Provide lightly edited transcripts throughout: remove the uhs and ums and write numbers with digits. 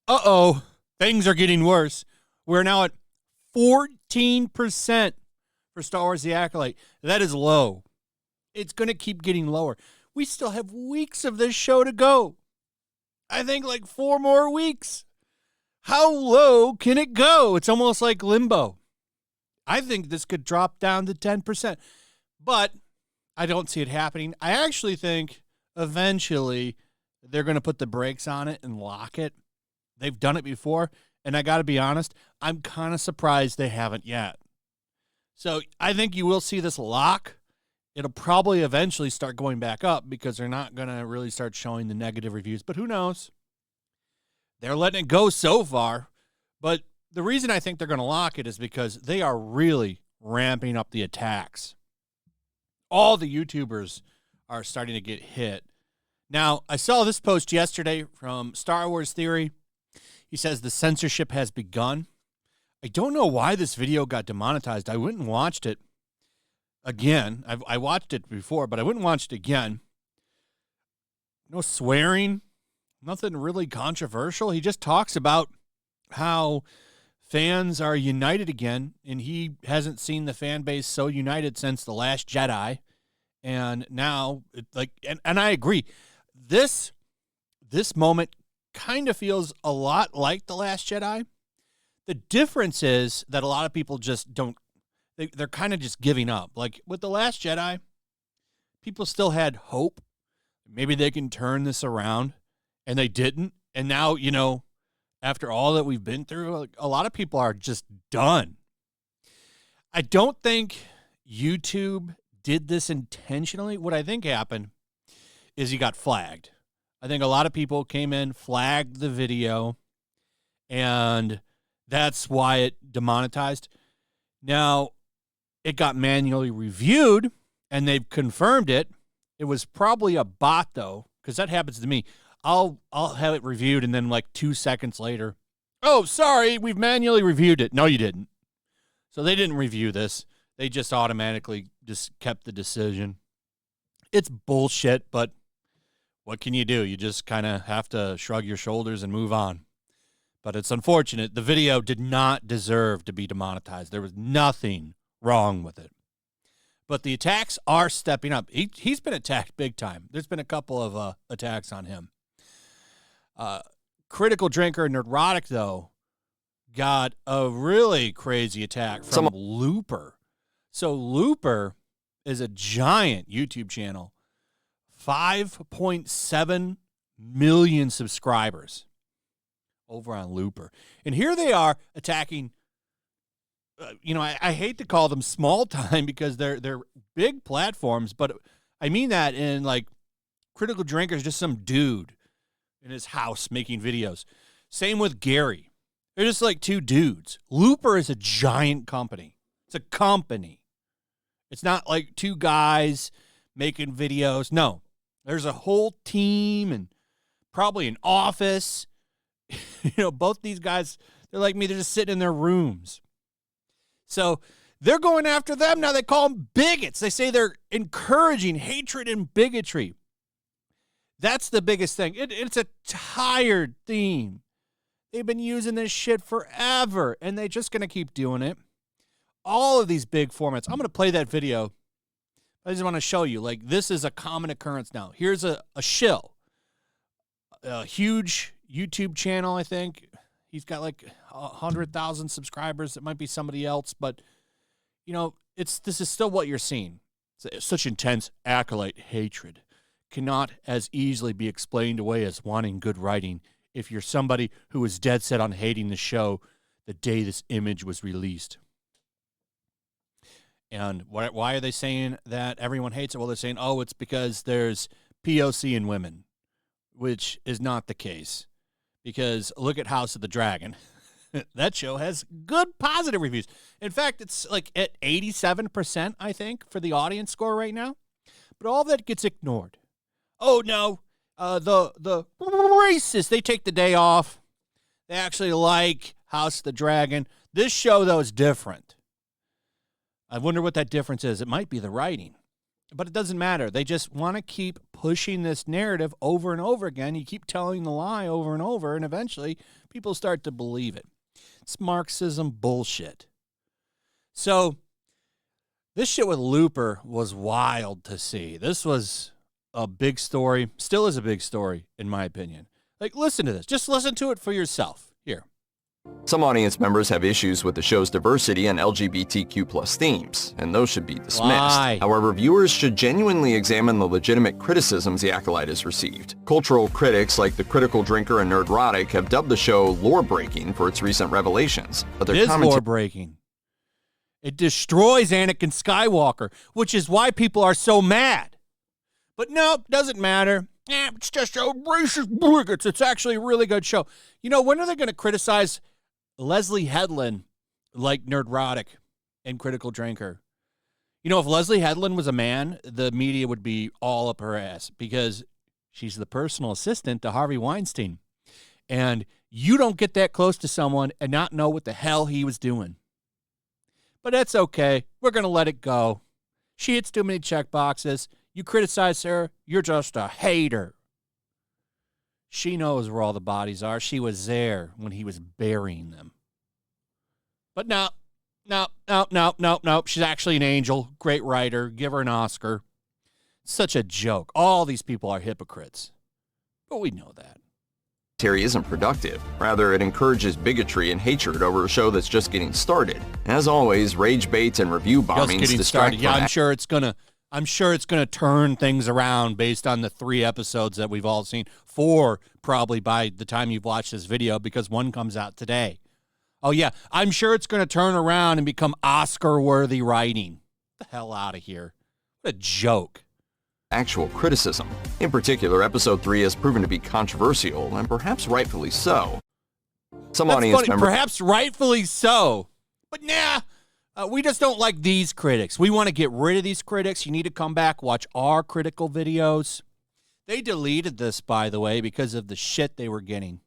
Uh-oh, things are getting worse. We're now at 14% for Star Wars The Acolyte. That is low. It's going to keep getting lower. We still have weeks of this show to go. I think like 4 more weeks. How low can it go? It's almost like limbo. I think this could drop down to 10%, but I don't see it happening. I actually think eventually they're going to put the brakes on it and lock it. They've done it before, and I got to be honest, I'm kind of surprised they haven't yet. So I think you will see this lock. It'll probably eventually start going back up because they're not going to really start showing the negative reviews, but who knows? They're letting it go so far, but the reason I think they're going to lock it is because they are really ramping up the attacks. All the YouTubers are starting to get hit. Now, I saw this post yesterday from Star Wars Theory. He says the censorship has begun. I don't know why this video got demonetized. I went and watched it again. I watched it before, but I went and watched it again. No swearing, nothing really controversial. He just talks about how fans are united again, and he hasn't seen the fan base so united since The Last Jedi. And now, and I agree, this moment kind of feels a lot like The Last Jedi. The difference is that a lot of people just don't, they're kind of just giving up. Like with The Last Jedi, people still had hope. Maybe they can turn this around, and they didn't. And now, you know, after all that we've been through, a lot of people are just done. I don't think YouTube did this intentionally. What I think happened is he got flagged. I think a lot of people came in, flagged the video, and that's why it demonetized. Now, it got manually reviewed, and they've confirmed it. It was probably a bot, though, because that happens to me. I'll have it reviewed, and then like 2 seconds later, oh, sorry, we've manually reviewed it. No, you didn't. So they didn't review this. They just automatically just kept the decision. It's bullshit, but what can you do? You just kind of have to shrug your shoulders and move on. But it's unfortunate. The video did not deserve to be demonetized. There was nothing wrong with it. But the attacks are stepping up. He's been attacked big time. There's been a couple of attacks on him. Critical Drinker Nerdrotic, though, got a really crazy attack from Looper. So Looper is a giant YouTube channel. 5.7 million subscribers over on Looper. And here they are attacking, I hate to call them small time because they're big platforms, but I mean that in like Critical Drinker is just some dude in his house making videos. Same with Gary. They're just like two dudes. Looper is a giant company. It's a company. It's not like two guys making videos. No. There's a whole team and probably an office. Both these guys, they're like me. They're just sitting in their rooms. So they're going after them. Now they call them bigots. They say they're encouraging hatred and bigotry. That's the biggest thing. It's a tired theme. They've been using this shit forever, and they're just going to keep doing it. All of these big formats. I'm going to play that video. I just want to show you, like, this is a common occurrence now. Here's a shill. A huge YouTube channel, I think. He's got like 100,000 subscribers. It might be somebody else, but, this is still what you're seeing. It's such intense Acolyte hatred cannot as easily be explained away as wanting good writing if you're somebody who is dead set on hating the show the day this image was released. And why are they saying that everyone hates it? Well, they're saying, it's because there's POC in women, which is not the case. Because look at House of the Dragon. That show has good positive reviews. In fact, it's like at 87%, I think, for the audience score right now. But all that gets ignored. Oh, no, the racists, they take the day off. They actually like House of the Dragon. This show, though, is different. I wonder what that difference is. It might be the writing. But it doesn't matter. They just want to keep pushing this narrative over and over again. You keep telling the lie over and over, and eventually people start to believe it. It's Marxism bullshit. So this shit with Looper was wild to see. This was a big story. Still is a big story, in my opinion. Like, listen to this. Just listen to it for yourself. Here. Some audience members have issues with the show's diversity and LGBTQ+ themes, and those should be dismissed. Why? However, viewers should genuinely examine the legitimate criticisms the Acolyte has received. Cultural critics like the Critical Drinker and Nerdrotic have dubbed the show lore-breaking for its recent revelations. But their it is lore-breaking. It destroys Anakin Skywalker, which is why people are so mad. But no, doesn't matter. It's just a racist bigots. It's actually a really good show. You know, when are they going to criticize Leslie Headland like Nerdrotic and Critical Drinker? You know, if Leslie Headland was a man, the media would be all up her ass because she's the personal assistant to Harvey Weinstein. And you don't get that close to someone and not know what the hell he was doing. But that's okay. We're going to let it go. She hits too many check boxes. You criticize her, you're just a hater. She knows where all the bodies are. She was there when he was burying them. But no. She's actually an angel. Great writer. Give her an Oscar. Such a joke. All these people are hypocrites. But we know that. Commentary isn't productive. Rather, it encourages bigotry and hatred over a show that's just getting started. As always, rage bait and review bombings distract from I'm sure it's gonna turn things around based on the 3 episodes that we've all seen. 4 probably by the time you've watched this video because 1 comes out today. Oh yeah, I'm sure it's gonna turn around and become Oscar-worthy writing. Get the hell out of here. What a joke. Actual criticism. In particular, episode 3 has proven to be controversial, and perhaps rightfully so. Some audience members... Perhaps rightfully so. But nah, we just don't like these critics. We want to get rid of these critics. You need to come back, watch our critical videos. They deleted this, by the way, because of the shit they were getting.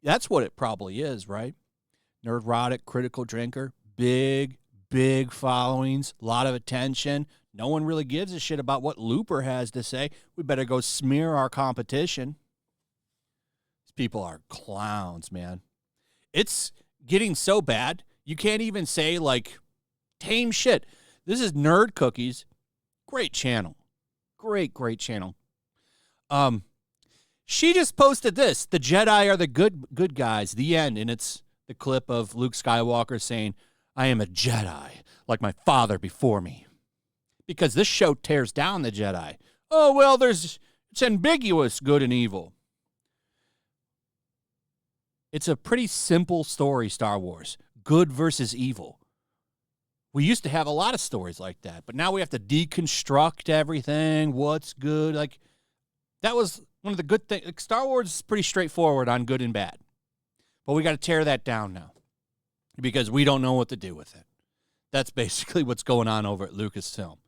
That's what it probably is, right? Nerdrotic, Critical Drinker, big followings, a lot of attention. No one really gives a shit about what Looper has to say. We better go smear our competition. These people are clowns, man. It's getting so bad, you can't even say, like, tame shit. This is Nerd Cookies. Great channel. Great channel. She just posted this. The Jedi are the good guys. The end. And it's the clip of Luke Skywalker saying, I am a Jedi, like my father before me. Because this show tears down the Jedi. Oh, well, it's ambiguous, good and evil. It's a pretty simple story, Star Wars. Good versus evil. We used to have a lot of stories like that, but now we have to deconstruct everything, what's good. Like, that was one of the good things. Like, Star Wars is pretty straightforward on good and bad. But we got to tear that down now because we don't know what to do with it. That's basically what's going on over at Lucasfilm.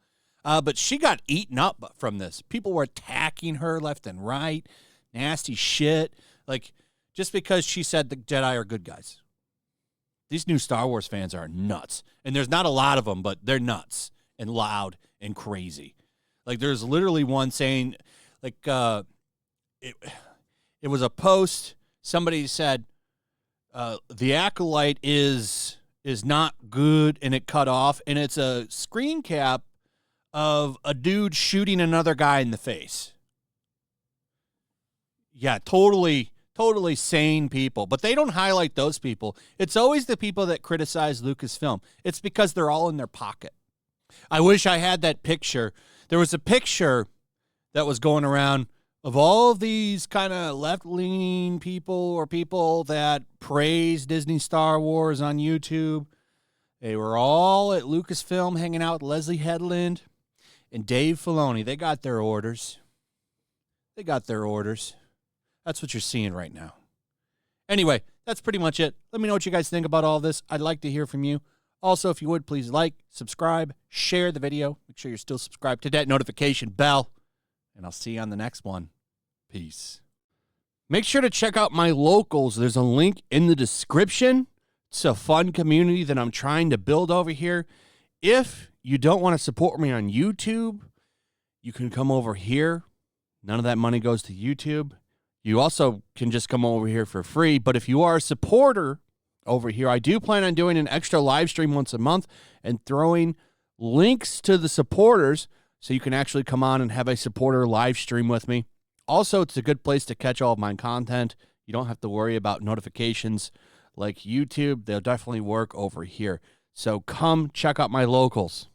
But she got eaten up from this. People were attacking her left and right. Nasty shit. Like, just because she said the Jedi are good guys. These new Star Wars fans are nuts. And there's not a lot of them, but they're nuts and loud and crazy. Like, there's literally one saying, like, it was a post. Somebody said, the Acolyte is not good, and it cut off. And it's a screen cap of a dude shooting another guy in the face. Yeah, totally sane people. But they don't highlight those people. It's always the people that criticize Lucasfilm. It's because they're all in their pocket. I wish I had that picture. There was a picture that was going around of all of these kind of left-leaning people or people that praise Disney Star Wars on YouTube. They were all at Lucasfilm hanging out with Leslie Headland and Dave Filoni. They got their orders. That's what you're seeing right now. Anyway, that's pretty much it. Let me know what you guys think about all this. I'd like to hear from you. Also, if you would, please like, subscribe, share the video. Make sure you're still subscribed to that notification bell. And I'll see you on the next one. Peace. Make sure to check out my locals. There's a link in the description. It's a fun community that I'm trying to build over here. If you don't want to support me on YouTube, you can come over here. None of that money goes to YouTube. You also can just come over here for free. But if you are a supporter over here, I do plan on doing an extra live stream once a month and throwing links to the supporters so you can actually come on and have a supporter live stream with me. Also, it's a good place to catch all of my content. You don't have to worry about notifications like YouTube. They'll definitely work over here. So come check out my locals.